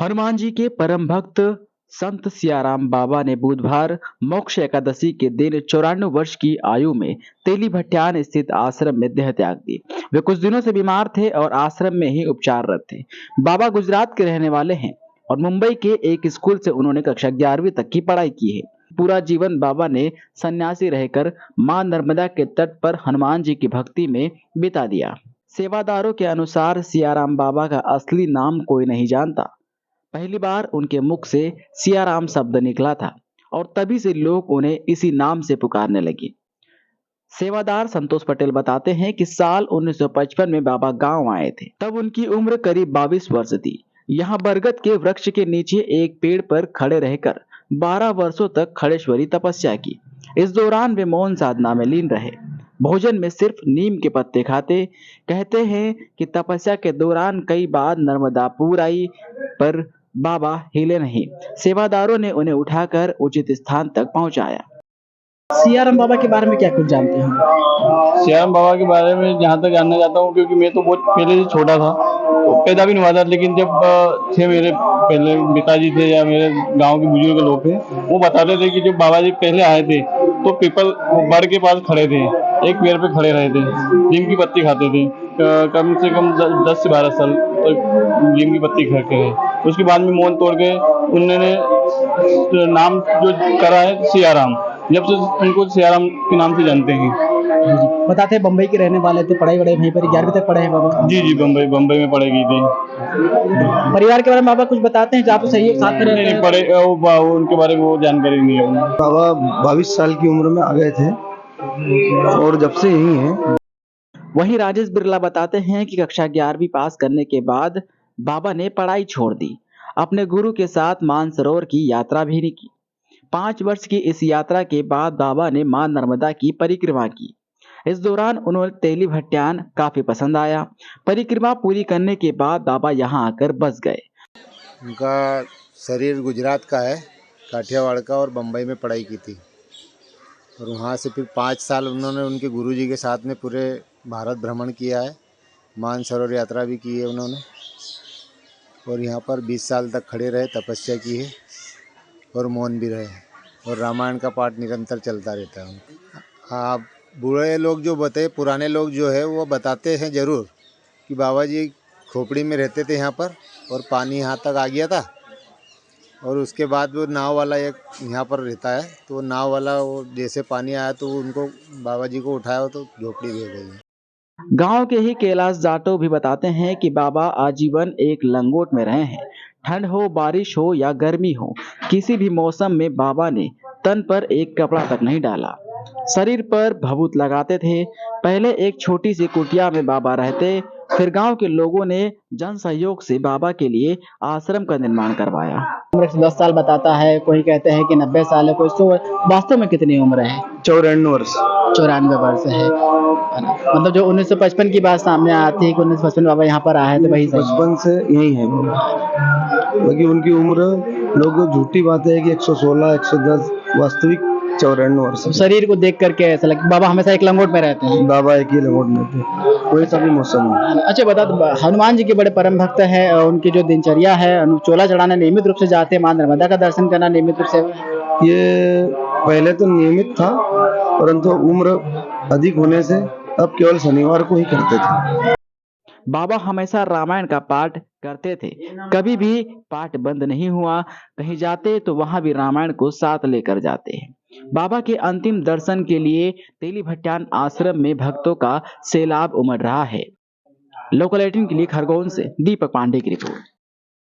हनुमान जी के परम भक्त संत सियाराम बाबा ने बुधवार मोक्ष एकादशी के दिन 94 वर्ष की आयु में तेली भट्टान स्थित आश्रम में देह त्याग दी। वे कुछ दिनों से बीमार थे और आश्रम में ही उपचाररत थे। बाबा गुजरात के रहने वाले हैं और मुंबई के एक स्कूल से उन्होंने कक्षा 11वीं तक की पढ़ाई की है। पूरा जीवन बाबा ने सन्यासी रहकर मां नर्मदा के तट पर हनुमान जी की भक्ति में बिता दिया। सेवादारों के अनुसार सियाराम बाबा का असली नाम कोई नहीं जानता। पहली बार उनके मुख से सियाराम शब्द निकला था और तभी से लोग उन्हें इसी नाम से पुकारने लगे। सेवादार संतोष पटेल बताते हैं कि साल 1955 में बाबा गांव आए थे। तब उनकी उम्र करीब 22 वर्ष थी। यहाँ बरगद के वृक्ष के नीचे एक पेड़ पर खड़े रहकर 12 वर्षों तक खड़ेश्वरी तपस्या की। इस दौरान वे मौन साधना में लीन रहे। भोजन में सिर्फ नीम के पत्ते खाते। कहते हैं कि तपस्या के दौरान कई बार नर्मदापुर आई पर बाबा हिले नहीं। सेवादारों ने उन्हें उठाकर उचित स्थान तक पहुंचाया। सियाराम बाबा के बारे में क्या कुछ जानते हैं? सियाराम बाबा के बारे में जहाँ तक जानना चाहता हूँ, क्योंकि मैं तो बहुत पहले से छोटा था, तो पैदा भी नहीं हुआ था, लेकिन जब थे मेरे पहले पिताजी थे या मेरे गांव के बुजुर्ग लोग थे, वो बताते थे कि जब बाबा जी पहले आए थे तो पीपल बड़ के पास खड़े थे, एक पेड़ पे खड़े रहे थे, नीम की पत्ती खाते थे। कम से कम 10 से 12 साल तक नीम की पत्ती खाते रहे। उसके बाद में मौन तोड़ के उन्होंने नाम जो करा है सियाराम, जब से उनको सियाराम के नाम से जानते हैं। बताते हैं बम्बई के रहने वाले थे, पढ़ाई वढ़ाई वहीं पर 11वीं तक पढ़े हैं बाबा? जी, बम्बई में पढ़ाई की थी। परिवार के बारे में बाबा कुछ बताते हैं? आप तो सही साथ में रहते हैं। पढ़े वो उनके बारे में वो जानकारी नहीं है। बाबा 22 साल की उम्र में आ गए थे और जब से यही हैं। वहीं राजेश बिरला बताते हैं कि कक्षा 11वीं पास करने के बाद बाबा ने पढ़ाई छोड़ दी। अपने गुरु के साथ मानसरोवर की यात्रा भी की। 5 वर्ष की इस यात्रा के बाद बाबा ने मां नर्मदा की परिक्रमा की। इस दौरान उन्हें तेली भट्टान काफी पसंद आया। परिक्रमा पूरी करने के बाद बाबा यहाँ आकर बस गए। उनका शरीर गुजरात का है, काठियावाड़ का, और बम्बई में पढ़ाई की थी और वहाँ से फिर 5 साल उन्होंने उनके गुरुजी के साथ में पूरे भारत भ्रमण किया है। मानसरोवर यात्रा भी की है उन्होंने और यहाँ पर 20 साल तक खड़े रहे, तपस्या की है और मौन भी रहे और रामायण का पाठ निरंतर चलता रहता है। हाँ, बूढ़े लोग जो बताए, पुराने लोग जो है वो बताते हैं ज़रूर कि बाबा जी खोपड़ी में रहते थे यहाँ पर और पानी यहाँ तक आ गया था और उसके बाद वो नाव वाला एक यहाँ पर रहता है, तो वो नाव वाला वो जैसे पानी आया तो उनको बाबा जी को उठाया तो झोपड़ी दे गई। गांव के ही कैलाश जाटव भी बताते हैं कि बाबा आजीवन एक लंगोट में रहे हैं। ठंड हो, बारिश हो या गर्मी हो, किसी भी मौसम में बाबा ने तन पर एक कपड़ा तक नहीं डाला। शरीर पर भभूत लगाते थे। पहले एक छोटी सी कुटिया में बाबा रहते, फिर गांव के लोगों ने जन सहयोग से बाबा के लिए आश्रम का निर्माण करवाया। उम्र 10 साल बताता है, कोई कहते हैं कि 90 साल है, कोई 100। वास्तव में कितनी उम्र है? 94 वर्ष। 94 वर्ष है। मतलब जो 1955 की बात सामने आती है कि 1955 बाबा यहाँ पर आए थे, वही बचपन से यही है बाबा। बाकी उनकी उम्र लोग झूठी बातें है कि 116, 110, वास्तविक 94 वर्ष। शरीर को देख करके ऐसा लगता बाबा हमेशा एक लंगोट में रहते हैं। बाबा एक ही लंगोट में थे, कोई सा भी मौसम हो। अच्छा बता, हनुमान जी के बड़े परम भक्त हैं। उनकी जो दिनचर्या है, चोला चढ़ाना नियमित रूप से जाते हैं, मां नर्मदा का दर्शन करना नियमित रूप से। ये पहले तो नियमित था, परंतु उम्र अधिक होने से अब केवल शनिवार को ही करते थे। बाबा हमेशा रामायण का पाठ करते थे, कभी भी पाठ बंद नहीं हुआ। कहीं जाते तो वहां भी रामायण को साथ लेकर जाते हैं। बाबा के अंतिम दर्शन के लिए तेली भट्टान आश्रम में भक्तों का सैलाब उमड़ रहा है। लोकल 18 के लिए खरगोन से दीपक पांडे की रिपोर्ट।